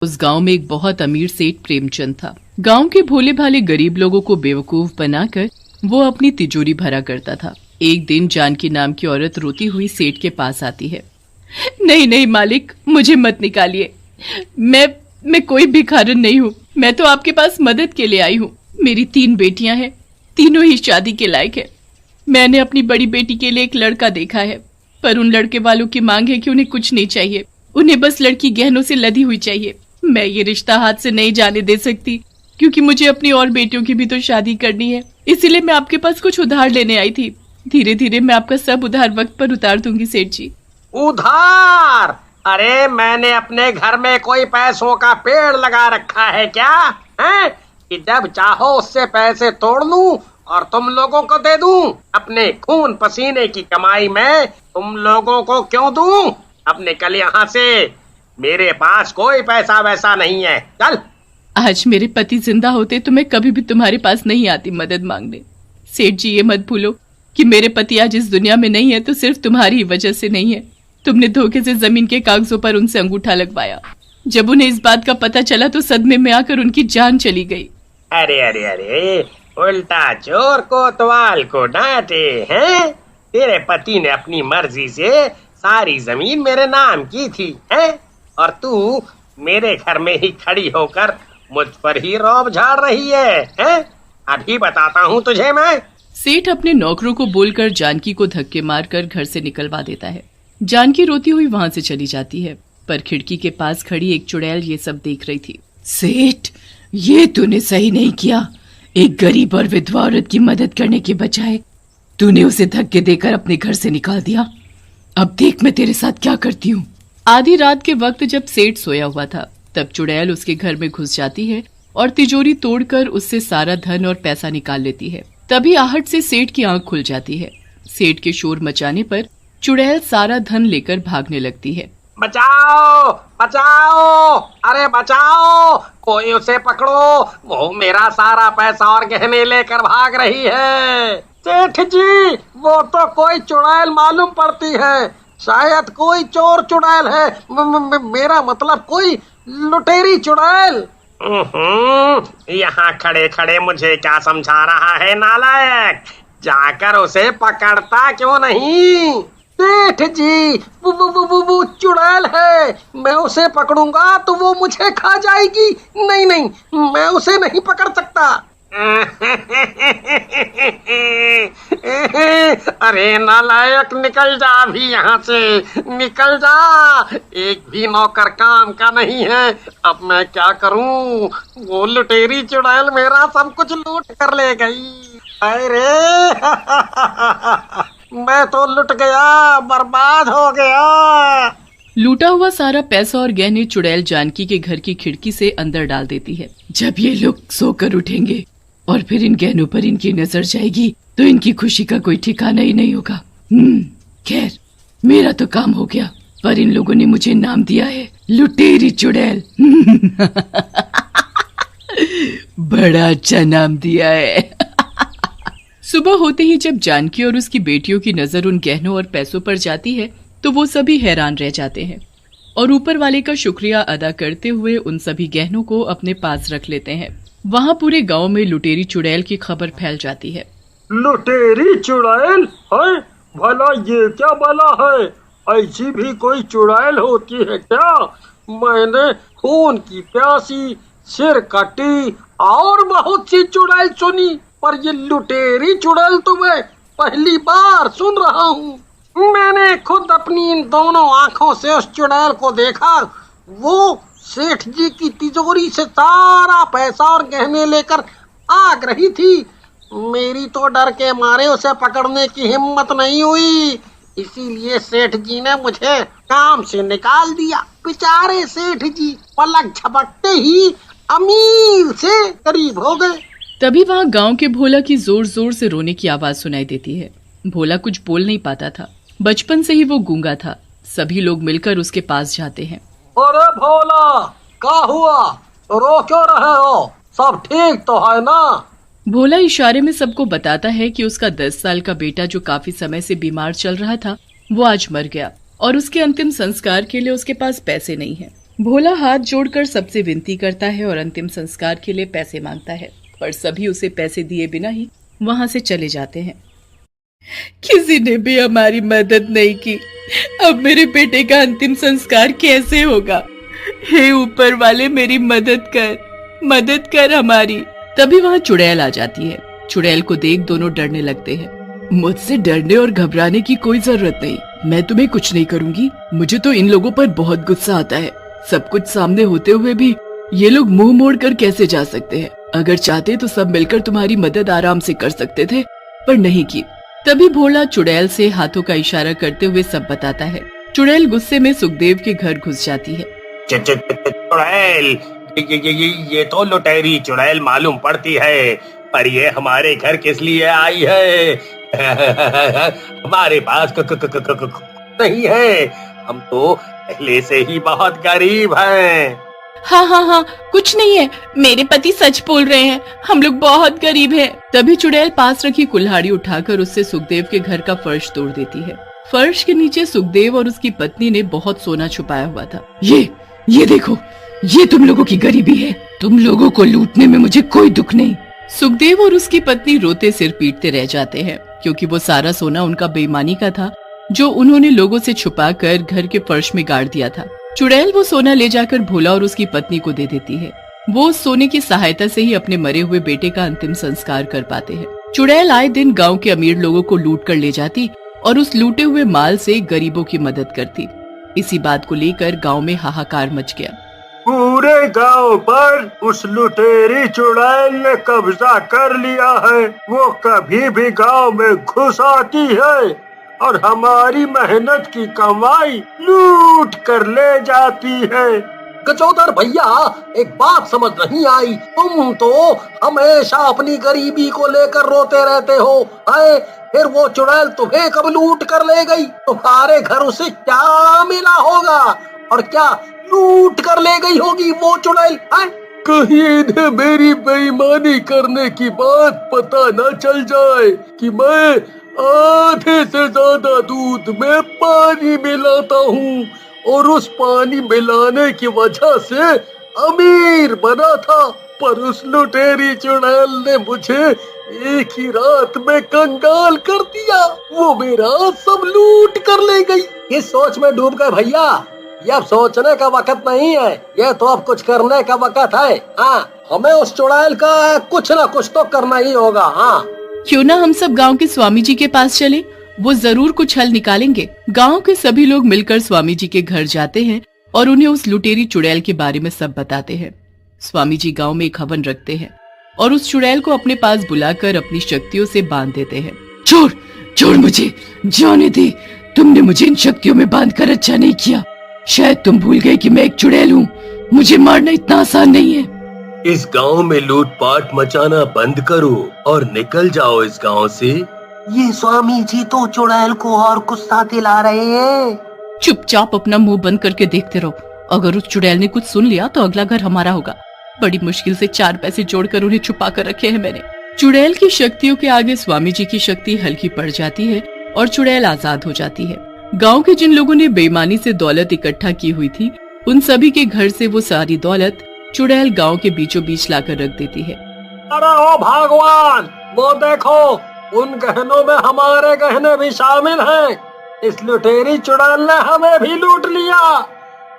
उस गांव में एक बहुत अमीर सेठ प्रेमचंद था। गांव के भोले भाले गरीब लोगों को बेवकूफ बनाकर वो अपनी तिजोरी भरा करता था। एक दिन जानकी नाम की औरत रोती हुई सेठ के पास आती है। नहीं नहीं मालिक, मुझे मत निकालिए। मैं कोई भिखारन नहीं हूँ। मैं तो आपके पास मदद के लिए आई हूँ। मेरी 3 बेटियां हैं, तीनों ही शादी के लायक है। मैंने अपनी बड़ी बेटी के लिए एक लड़का देखा है, पर उन लड़के वालों की मांग है कि उन्हें कुछ नहीं चाहिए, उन्हें बस लड़की गहनों से लदी हुई चाहिए। मैं ये रिश्ता हाथ से नहीं जाने दे सकती, क्योंकि मुझे अपनी और बेटियों की भी तो शादी करनी है। इसीलिए मैं आपके पास कुछ उधार लेने आई थी। धीरे धीरे मैं आपका सब उधार वक्त पर उतार दूंगी सेठ जी। उधार? अरे मैंने अपने घर में कोई पैसों का पेड़ लगा रखा है क्या? हैं कि जब चाहो उससे पैसे तोड़ लूं और तुम लोगों को दे दूं? अपने खून पसीने की कमाई में तुम लोगों को क्यों दूं? अब निकल यहाँ से, मेरे पास कोई पैसा वैसा नहीं है। चल। आज मेरे पति जिंदा होते तो मैं कभी भी तुम्हारे पास नहीं आती मदद मांगने। सेठ जी ये मत भूलो कि मेरे पति आज इस दुनिया में नहीं है तो सिर्फ तुम्हारी ही वजह से नहीं है। तुमने धोखे से जमीन के कागजों पर उनसे अंगूठा लगवाया। जब उन्हें इस बात का पता चला तो सदमे में आकर उनकी जान चली गई। अरे अरे अरे, उल्टा चोर कोतवाल को डांटे हैं। तेरे पति ने अपनी मर्जी से सारी जमीन मेरे नाम की थी, हैं? और तू मेरे घर में ही खड़ी होकर मुझ पर ही रौब झाड़ रही है, हैं? अभी बताता हूँ तुझे मैं। सेठ अपने नौकरों को बोलकर जानकी को धक्के मारकर घर से निकलवा देता है। जानकी रोती हुई वहां से चली जाती है, पर खिड़की के पास खड़ी एक चुड़ैल ये सब देख रही थी। सेठ, ये तूने सही नहीं किया। एक गरीब और विधवा औरत की मदद करने के बजाय तूने उसे धक्के देकर अपने घर से निकाल दिया। अब देख मैं तेरे साथ क्या करती हूँ। आधी रात के वक्त जब सेठ सोया हुआ था, तब चुड़ैल उसके घर में घुस जाती है और तिजोरी तोड़कर उससे सारा धन और पैसा निकाल लेती है। तभी आहट से सेठ की आंख खुल जाती है। सेठ के शोर मचाने पर चुड़ैल सारा धन लेकर भागने लगती है। बचाओ बचाओ, अरे बचाओ, कोई उसे पकड़ो, वो मेरा सारा पैसा और गहने लेकर भाग रही है। सेठ जी, वो तो कोई चुड़ैल मालूम पड़ती है, शायद कोई चोर चुड़ैल है। मेरा मतलब कोई लुटेरी चुड़ैल। यहाँ खड़े खड़े मुझे क्या समझा रहा है नालायक? जाकर उसे पकड़ता क्यों नहीं? सेठ जी, वो चुड़ैल है, मैं उसे पकड़ूंगा तो वो मुझे खा जाएगी। नहीं नहीं, मैं उसे नहीं पकड़ सकता। अरे नालायक, निकल जा अभी यहाँ से, निकल जा। एक भी नौकर काम का नहीं है। अब मैं क्या करूँ? वो लुटेरी चुड़ैल मेरा सब कुछ लूट कर ले गई। अरे मैं तो लुट गया, बर्बाद हो गया। लूटा हुआ सारा पैसा और गहने चुड़ैल जानकी के घर की खिड़की से अंदर डाल देती है। जब ये लोग सोकर उठेंगे और फिर इन गहनों पर इनकी नजर जाएगी तो इनकी खुशी का कोई ठिकाना ही नहीं होगा। खैर, मेरा तो काम हो गया, पर इन लोगों ने मुझे नाम दिया है लुटेरी चुड़ैल। बड़ा अच्छा नाम दिया है। सुबह होते ही जब जानकी और उसकी बेटियों की नजर उन गहनों और पैसों पर जाती है तो वो सभी हैरान रह जाते हैं और ऊपर वाले का शुक्रिया अदा करते हुए उन सभी गहनों को अपने पास रख लेते हैं। वहाँ पूरे गांव में लुटेरी चुड़ैल की खबर फैल जाती है। लुटेरी चुड़ैल है? भला ये क्या बला है? ऐसी भी कोई चुड़ैल होती है क्या? मैंने खून की प्यासी, सिर कटी और बहुत सी चुड़ैल सुनी, पर ये लुटेरी चुड़ैल तो मैं पहली बार सुन रहा हूँ। मैंने खुद अपनी इन दोनों आंखों से उस चुड़ैल को देखा। वो सेठ जी की तिजोरी से सारा पैसा और गहने लेकर भाग रही थी। मेरी तो डर के मारे उसे पकड़ने की हिम्मत नहीं हुई, इसीलिए सेठ जी ने मुझे काम से निकाल दिया। बेचारे सेठ जी पलक झपकते ही अमीर से करीब हो गए। तभी वहाँ गांव के भोला की जोर जोर से रोने की आवाज सुनाई देती है। भोला कुछ बोल नहीं पाता था, बचपन से ही वो गूंगा था। सभी लोग मिलकर उसके पास जाते हैं। अरे भोला, क्या हुआ? रो क्यों रहे हो? सब ठीक तो है ना? भोला इशारे में सबको बताता है कि उसका 10 साल का बेटा जो काफी समय से बीमार चल रहा था वो आज मर गया और उसके अंतिम संस्कार के लिए उसके पास पैसे नहीं है। भोला हाथ जोड़कर सबसे विनती करता है और अंतिम संस्कार के लिए पैसे मांगता है, पर सभी उसे पैसे दिए बिना ही वहां से चले जाते हैं। किसी ने भी हमारी मदद नहीं की, अब मेरे बेटे का अंतिम संस्कार कैसे होगा? हे ऊपर वाले, मेरी मदद कर हमारी। तभी वहां चुड़ैल आ जाती है। चुड़ैल को देख दोनों डरने लगते हैं। मुझसे डरने और घबराने की कोई जरूरत नहीं, मैं तुम्हें कुछ नहीं करूंगी। मुझे तो इन लोगों पर बहुत गुस्सा आता है। सब कुछ सामने होते हुए भी ये लोग मुंह मोड़ कर कैसे जा सकते हैं? अगर चाहते तो सब मिलकर तुम्हारी मदद आराम से कर सकते थे, पर नहीं की। तभी भोला चुड़ैल से हाथों का इशारा करते हुए सब बताता है। चुड़ैल गुस्से में सुखदेव के घर घुस जाती है। चुड़ैल, ये तो लुटेरी चुड़ैल मालूम पड़ती है, पर ये हमारे घर किस लिए आई है? हमारे पास नहीं है, हम तो पहले से ही बहुत गरीब हैं। हाँ, कुछ नहीं है, मेरे पति सच बोल रहे हैं, हम लोग बहुत गरीब हैं। तभी चुड़ैल पास रखी कुल्हाड़ी उठाकर उससे सुखदेव के घर का फर्श तोड़ देती है। फर्श के नीचे सुखदेव और उसकी पत्नी ने बहुत सोना छुपाया हुआ था। ये देखो, ये तुम लोगों की गरीबी है। तुम लोगों को लूटने में मुझे कोई दुख नहीं। सुखदेव और उसकी पत्नी रोते सिर पीटते रह जाते हैं, क्योंकि वो सारा सोना उनका बेईमानी का था, जो उन्होंने लोगों से छुपाकर घर के फर्श में गाड़ दिया था। चुड़ैल वो सोना ले जाकर भोला और उसकी पत्नी को दे देती है। वो उस सोने की सहायता से ही अपने मरे हुए बेटे का अंतिम संस्कार कर पाते हैं। चुड़ैल आए दिन गांव के अमीर लोगों को लूट कर ले जाती और उस लूटे हुए माल से गरीबों की मदद करती। इसी बात को लेकर गांव में हाहाकार मच गया। पूरे गांव पर उस लुटेरी चुड़ैल ने कब्जा कर लिया है। वो कभी भी गांव में घुस आती है और हमारी मेहनत की कमाई लूट कर ले जाती है। गजोदर भैया, एक बात समझ नहीं आई, तुम तो हमेशा अपनी गरीबी को लेकर रोते रहते हो। आए, फिर वो चुड़ैल तुम्हें कब लूट कर ले गई? तुम्हारे घर उसे क्या मिला होगा और क्या लूट कर ले गई होगी वो चुड़ैल? कहीं इन्हें मेरी बेईमानी करने की बात पता न चल जाए कि मैं आधे से ज्यादा दूध में पानी मिलाता हूँ और उस पानी मिलाने की वजह से अमीर बना था, पर उस लुटेरी चुड़ैल ने मुझे एक ही रात में कंगाल कर दिया। वो मेरा सब लूट कर ले गई। इस सोच में डूब गए भैया, ये अब सोचने का वक्त नहीं है, ये तो अब कुछ करने का वक्त है। हाँ, हमें उस चुड़ैल का कुछ ना कुछ तो करना ही होगा। हाँ, क्यों ना हम सब गांव के स्वामी जी के पास चले, वो जरूर कुछ हल निकालेंगे। गांव के सभी लोग मिलकर स्वामी जी के घर जाते हैं और उन्हें उस लुटेरी चुड़ैल के बारे में सब बताते हैं। स्वामी जी गांव में एक हवन रखते हैं और उस चुड़ैल को अपने पास बुलाकर अपनी शक्तियों से बांध देते हैं। छोड़ मुझे जाने दे, तुमने मुझे इन शक्तियों में बांध कर अच्छा नहीं किया। शायद तुम भूल गए कि मैं एक चुड़ैल हूँ, मुझे मारना इतना आसान नहीं है। इस गांव में लूटपाट मचाना बंद करो और निकल जाओ इस गांव से। ये स्वामी जी तो चुड़ैल को और गुस्सा दिला रहे हैं। चुपचाप अपना मुंह बंद करके देखते रहो, अगर उस चुड़ैल ने कुछ सुन लिया तो अगला घर हमारा होगा। बड़ी मुश्किल से 4 पैसे जोड़कर उन्हें छुपा कर रखे हैं मैंने। चुड़ैल की शक्तियों के आगे स्वामी जी की शक्ति हल्की पड़ जाती है और चुड़ैल आजाद हो जाती है। गांव के जिन लोगों ने बेईमानी से दौलत इकट्ठा की हुई थी, उन सभी के घर से वो सारी दौलत चुड़ैल गांव के बीचों बीच लाकर रख देती है। अरे ओ भगवान, वो देखो, उन गहनों में हमारे गहने भी शामिल हैं। इस लुटेरी चुड़ैल ने हमें भी लूट लिया।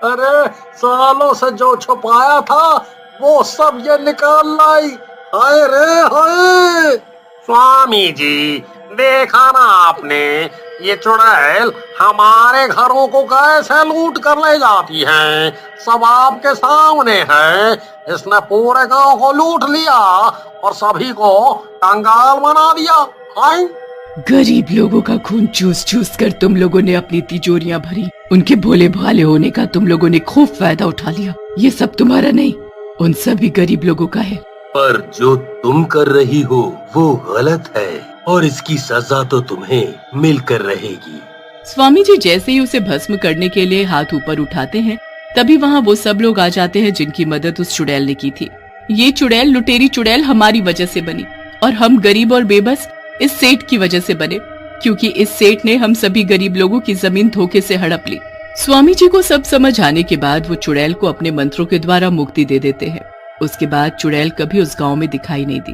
अरे सालों से जो छुपाया था वो सब ये निकाल लाई। हाय रे हाय। स्वामी जी, देखा ना आपने, ये चुड़ैल हमारे घरों को कैसे लूट कर ले जाती है, सब आपके सामने है। इसने पूरे गांव को लूट लिया और सभी को कंगाल बना दिया। हाय, गरीब लोगों का खून चूस चूस कर तुम लोगों ने अपनी तिजोरियां भरी, उनके भोले भाले होने का तुम लोगों ने खूब फायदा उठा लिया। ये सब तुम्हारा नहीं, उन सभी गरीब लोगों का है। पर जो तुम कर रही हो वो गलत है और इसकी सजा तो तुम्हें मिलकर रहेगी। स्वामी जी जैसे ही उसे भस्म करने के लिए हाथ ऊपर उठाते हैं, तभी वहाँ वो सब लोग आ जाते हैं जिनकी मदद उस चुड़ैल ने की थी। ये चुड़ैल, लुटेरी चुड़ैल हमारी वजह से बनी और हम गरीब और बेबस इस सेठ की वजह से बने, क्योंकि इस सेठ ने हम सभी गरीब लोगों की जमीन धोखे से हड़प ली। स्वामी जी को सब समझ आने के बाद वो चुड़ैल को अपने मंत्रों के द्वारा मुक्ति दे देते हैं। उसके बाद चुड़ैल कभी उस गांव में दिखाई नहीं दी।